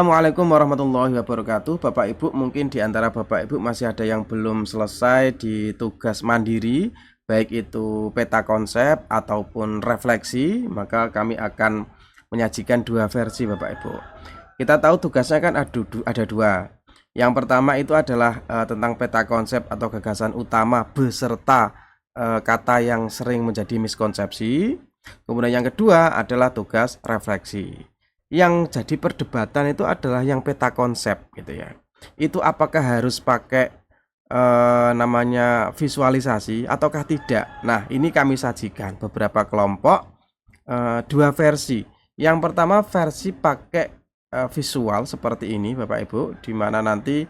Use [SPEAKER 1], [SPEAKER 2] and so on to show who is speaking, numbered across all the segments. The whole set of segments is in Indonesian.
[SPEAKER 1] Assalamualaikum warahmatullahi wabarakatuh. Bapak Ibu, mungkin di antara Bapak Ibu masih ada yang belum selesai di tugas mandiri, baik itu peta konsep ataupun refleksi, maka kami akan menyajikan dua versi Bapak Ibu. Kita tahu tugasnya kan ada dua. Yang pertama itu adalah tentang peta konsep atau gagasan utama beserta kata yang sering menjadi miskonsepsi. Kemudian yang kedua adalah tugas refleksi. Yang jadi perdebatan itu adalah yang peta konsep gitu ya. Itu apakah harus pakai namanya visualisasi ataukah tidak. Nah, ini kami sajikan beberapa kelompok dua versi. Yang pertama versi pakai visual seperti ini Bapak Ibu, di mana nanti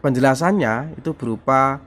[SPEAKER 1] penjelasannya itu berupa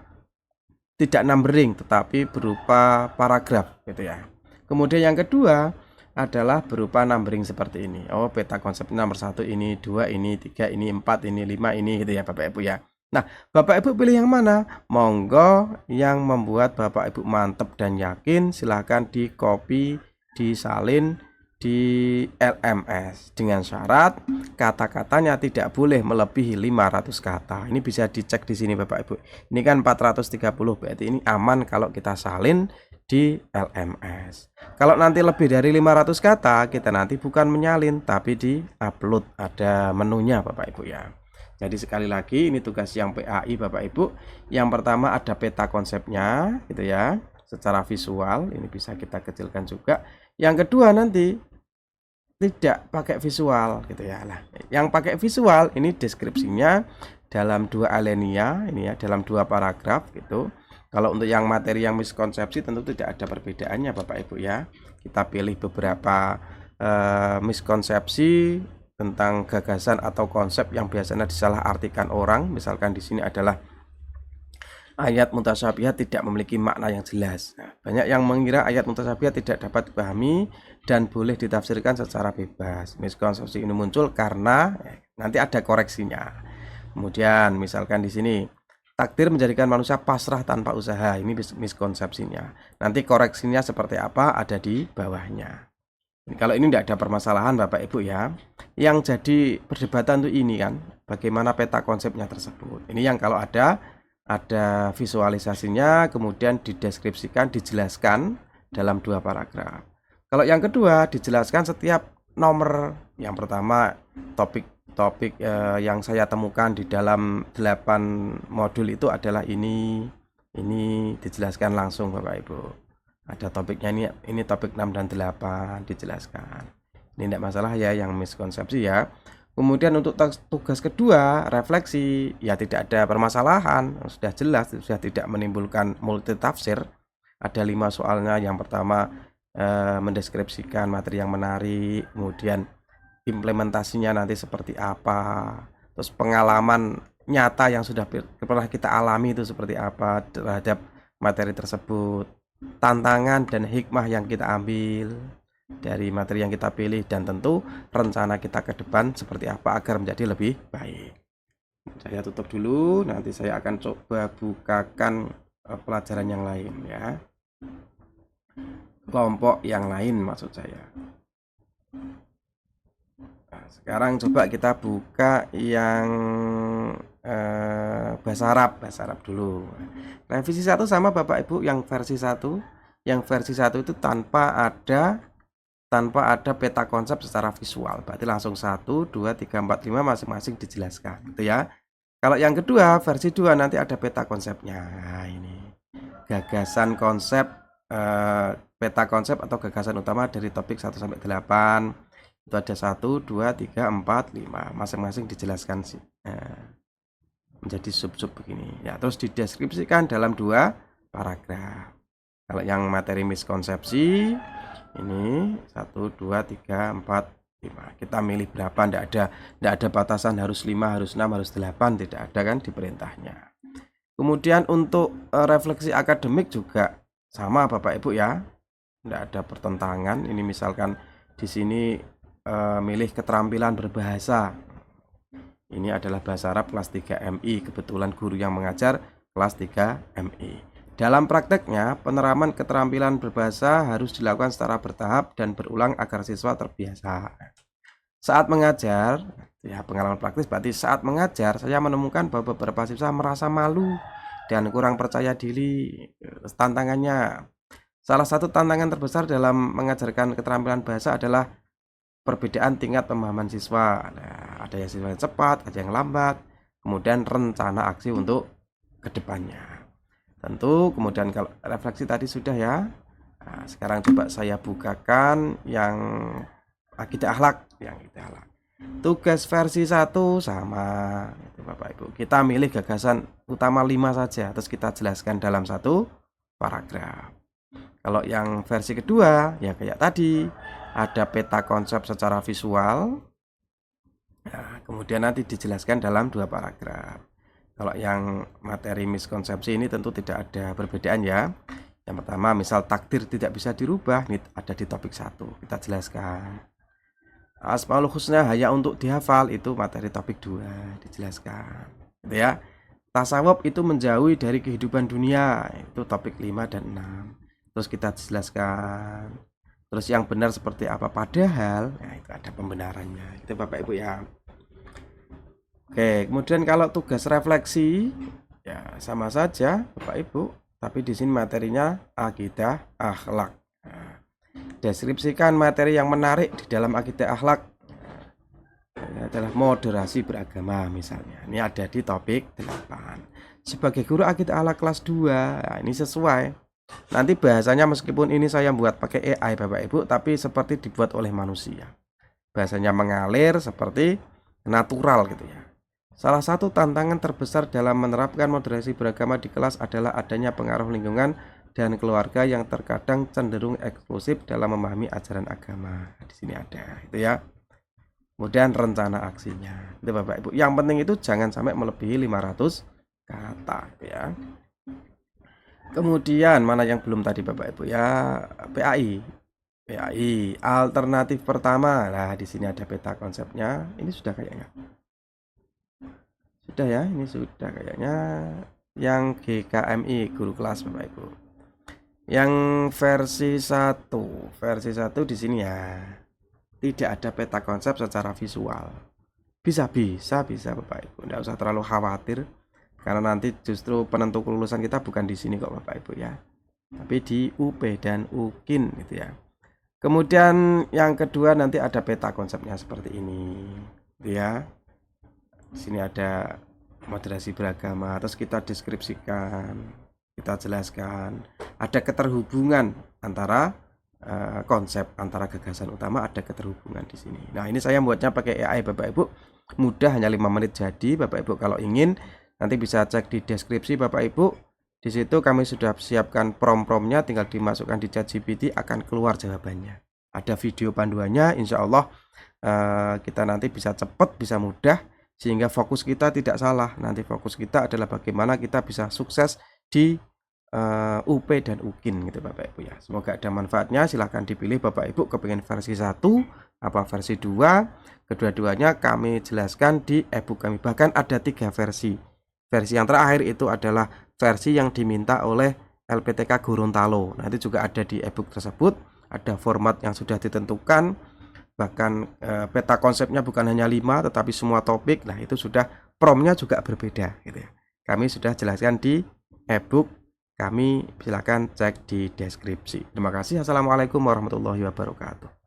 [SPEAKER 1] tidak numbering tetapi berupa paragraf gitu ya. Kemudian yang kedua adalah berupa numbering seperti ini. Oh, peta konsep nomor 1 ini, 2 ini, 3 ini, 4 ini, 5 ini gitu ya Bapak Ibu ya. Nah, Bapak Ibu pilih yang mana? Monggo yang membuat Bapak Ibu mantep dan yakin silahkan di copy, disalin di LMS dengan syarat kata-katanya tidak boleh melebihi 500 kata. Ini bisa dicek di sini Bapak Ibu. Ini kan 430, berarti ini aman kalau kita salin di LMS. Kalau nanti lebih dari 500 kata, kita nanti bukan menyalin tapi di upload, ada menunya Bapak Ibu ya. Jadi sekali lagi ini tugas yang PAI Bapak Ibu. Yang pertama ada peta konsepnya gitu ya, secara visual, ini bisa kita kecilkan juga. Yang kedua nanti tidak pakai visual gitu ya. Nah, yang pakai visual ini deskripsinya dalam dua alinea ini ya, dalam dua paragraf gitu. Kalau untuk yang materi yang miskonsepsi tentu tidak ada perbedaannya Bapak Ibu ya. Kita pilih beberapa miskonsepsi tentang gagasan atau konsep yang biasanya disalahartikan orang. Misalkan di sini adalah ayat mutasyabihat tidak memiliki makna yang jelas. Nah, banyak yang mengira ayat mutasyabihat tidak dapat dipahami dan boleh ditafsirkan secara bebas. Miskonsepsi ini muncul karena nanti ada koreksinya. Kemudian misalkan di sini takdir menjadikan manusia pasrah tanpa usaha. Ini miskonsepsinya. Nanti koreksinya seperti apa ada di bawahnya. Kalau ini tidak ada permasalahan Bapak Ibu ya. Yang jadi perdebatan tuh ini kan, bagaimana peta konsepnya tersebut. Ini yang kalau ada visualisasinya, kemudian dideskripsikan, dijelaskan dalam dua paragraf. Kalau yang kedua dijelaskan setiap nomor. Yang pertama topik yang saya temukan di dalam 8 modul itu adalah ini dijelaskan langsung Bapak Ibu. Ada topiknya ini topik 6 dan 8 dijelaskan. Ini tidak masalah ya yang miskonsepsi ya. Kemudian untuk tugas kedua refleksi ya tidak ada permasalahan, sudah jelas, sudah tidak menimbulkan multitafsir. Ada 5 soalnya. Yang pertama mendeskripsikan materi yang menarik, kemudian implementasinya nanti seperti apa, terus pengalaman nyata yang sudah pernah kita alami itu seperti apa terhadap materi tersebut, tantangan dan hikmah yang kita ambil dari materi yang kita pilih, dan tentu rencana kita ke depan seperti apa agar menjadi lebih baik. Saya tutup dulu, nanti saya akan coba bukakan pelajaran yang lain ya, kelompok yang lain maksud saya. Nah, sekarang coba kita buka yang bahasa Arab dulu. Revisi 1 sama Bapak Ibu yang versi 1. Yang versi 1 itu tanpa ada peta konsep secara visual. Berarti langsung 1, 2, 3, 4, 5 masing-masing dijelaskan gitu ya. Kalau yang kedua versi 2 nanti ada peta konsepnya. Nah, ini gagasan konsep, peta konsep atau gagasan utama dari topik 1 sampai 8. Itu ada 1, 2, 3, 4, 5 masing-masing dijelaskan sih menjadi sub-sub begini ya, terus dideskripsikan dalam 2 paragraf. Kalau yang materi miskonsepsi ini 1, 2, 3, 4, 5 kita milih berapa, tidak ada batasan harus 5, harus 6, harus 8, tidak ada kan di perintahnya. Kemudian untuk refleksi akademik juga sama Bapak Ibu ya, tidak ada pertentangan. Ini misalkan di sini milih keterampilan berbahasa. Ini adalah bahasa Arab kelas 3 MI. Kebetulan guru yang mengajar kelas 3 MI. Dalam prakteknya, penerapan keterampilan berbahasa harus dilakukan secara bertahap dan berulang agar siswa terbiasa. Saat mengajar, ya pengalaman praktis berarti saat mengajar saya menemukan bahwa beberapa siswa merasa malu dan kurang percaya diri. Tantangannya, salah satu tantangan terbesar dalam mengajarkan keterampilan bahasa adalah perbedaan tingkat pemahaman siswa. Nah, ada yang siswa cepat, ada yang lambat, kemudian rencana aksi untuk kedepannya. Tentu kemudian kalau refleksi tadi sudah ya. Nah, sekarang coba saya bukakan yang akidah akhlak, Tugas versi 1 sama itu Bapak Ibu. Kita milih gagasan utama 5 saja, terus kita jelaskan dalam satu paragraf. Kalau yang versi kedua, ya kayak tadi, ada peta konsep secara visual. Nah, kemudian nanti dijelaskan dalam 2 paragraf. Kalau yang materi miskonsepsi ini tentu tidak ada perbedaan ya. Yang pertama, misal takdir tidak bisa dirubah, ini ada di topik 1, kita jelaskan. Asmaul husna hanya untuk dihafal, itu materi topik 2, dijelaskan. Gitu ya. Tasawuf itu menjauhi dari kehidupan dunia, itu topik 5 dan 6. Terus kita jelaskan. Terus yang benar seperti apa padahal, nah itu ada pembenarannya. Itu Bapak Ibu ya. Oke, kemudian kalau tugas refleksi ya sama saja Bapak Ibu, tapi di sini materinya akidah akhlak. Nah, deskripsikan materi yang menarik di dalam akidah akhlak. Ini adalah moderasi beragama misalnya. Ini ada di topik 8. Sebagai guru akidah akhlak kelas 2, nah ini sesuai. Nanti bahasanya meskipun ini saya buat pakai AI Bapak Ibu, tapi seperti dibuat oleh manusia. Bahasanya mengalir seperti natural gitu ya. Salah satu tantangan terbesar dalam menerapkan moderasi beragama di kelas adalah adanya pengaruh lingkungan dan keluarga yang terkadang cenderung eksklusif dalam memahami ajaran agama. Di sini ada itu ya. Kemudian rencana aksinya. Itu Bapak Ibu. Yang penting itu jangan sampai melebihi 500 kata gitu ya. Kemudian mana yang belum tadi Bapak Ibu ya, PAI. PAI alternatif pertama. Nah, di sini ada peta konsepnya. Ini sudah kayaknya. Sudah ya, ini sudah kayaknya yang GKMI guru kelas Bapak Ibu. Yang versi 1 di sini ya. Tidak ada peta konsep secara visual. Bisa Bapak Ibu. Tidak usah terlalu khawatir karena nanti justru penentu kelulusan kita bukan di sini kok Bapak Ibu ya. Tapi di UP dan UKIN gitu ya. Kemudian yang kedua nanti ada peta konsepnya seperti ini. Gitu ya. Di sini ada moderasi beragama, terus kita deskripsikan, kita jelaskan, ada keterhubungan antara konsep, antara gagasan utama, ada keterhubungan di sini. Nah, ini saya buatnya pakai AI Bapak Ibu, mudah, hanya 5 menit jadi. Bapak Ibu kalau ingin nanti bisa cek di deskripsi Bapak Ibu. Di situ kami sudah siapkan prompt-promptnya, tinggal dimasukkan di ChatGPT, akan keluar jawabannya. Ada video panduannya, insya Allah kita nanti bisa cepat, bisa mudah, sehingga fokus kita tidak salah. Nanti fokus kita adalah bagaimana kita bisa sukses di UP dan UKIN gitu Bapak Ibu ya. Semoga ada manfaatnya. Silahkan dipilih Bapak Ibu kepengen versi 1 apa versi 2. Kedua-duanya kami jelaskan di ebook kami. Bahkan ada 3 versi. Versi yang terakhir itu adalah versi yang diminta oleh LPTK Gorontalo. Nanti juga ada di ebook tersebut. Ada format yang sudah ditentukan. Bahkan peta konsepnya bukan hanya 5 tetapi semua topik. Nah, itu sudah promptnya juga berbeda gitu ya. Kami sudah jelaskan di ebook kami, silakan cek di deskripsi. Terima kasih. Assalamualaikum warahmatullahi wabarakatuh.